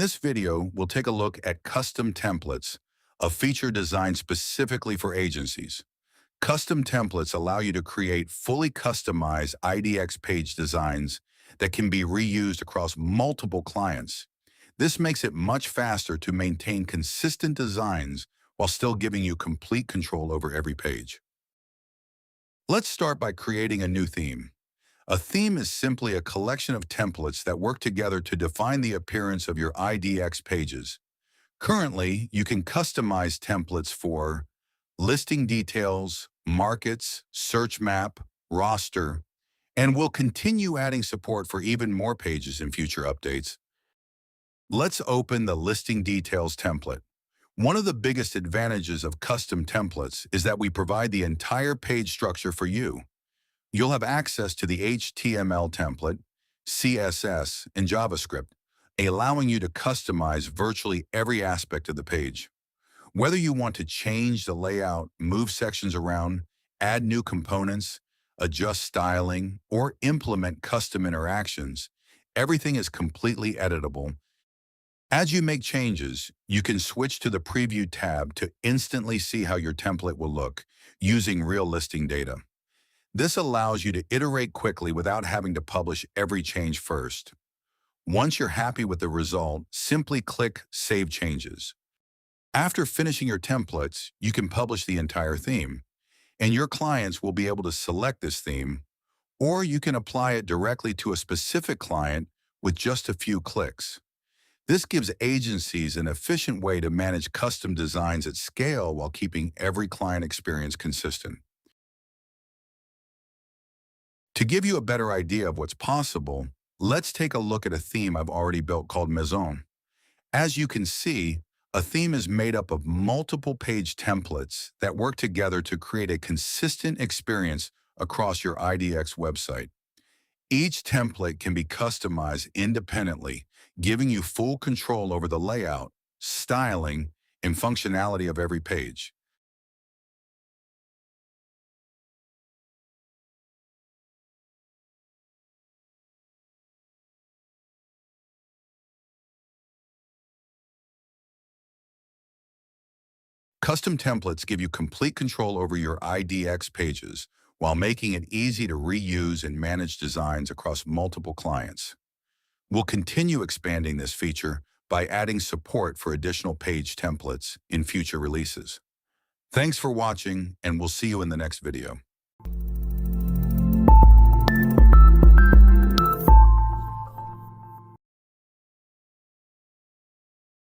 this video, we'll take a look at custom templates, a feature designed specifically for agencies. Custom templates allow you to create fully customized IDX page designs that can be reused across multiple clients. This makes it much faster to maintain consistent designs while still giving you complete control over every page. Let's start by creating a new theme. A theme is simply a collection of templates that work together to define the appearance of your IDX pages. Currently, you can customize templates for listing details, markets, search map, roster, and we'll continue adding support for even more pages in future updates. Let's open the listing details template. One of the biggest advantages of custom templates is that we provide the entire page structure for you. You'll have access to the HTML template, CSS, and JavaScript, allowing you to customize virtually every aspect of the page. Whether you want to change the layout, move sections around, add new components, adjust styling, or implement custom interactions, everything is completely editable. As you make changes, you can switch to the Preview tab to instantly see how your template will look using real listing data. This allows you to iterate quickly without having to publish every change first. Once you're happy with the result, simply click Save Changes. After finishing your templates, you can publish the entire theme, and your clients will be able to select this theme, or you can apply it directly to a specific client with just a few clicks. This gives agencies an efficient way to manage custom designs at scale while keeping every client experience consistent. To give you a better idea of what's possible, let's take a look at a theme I've already built called Maison. As you can see, a theme is made up of multiple page templates that work together to create a consistent experience across your IDX website. Each template can be customized independently, giving you full control over the layout, styling, and functionality of every page. Custom templates give you complete control over your IDX pages while making it easy to reuse and manage designs across multiple clients. We'll continue expanding this feature by adding support for additional page templates in future releases. Thanks for watching, and we'll see you in the next video.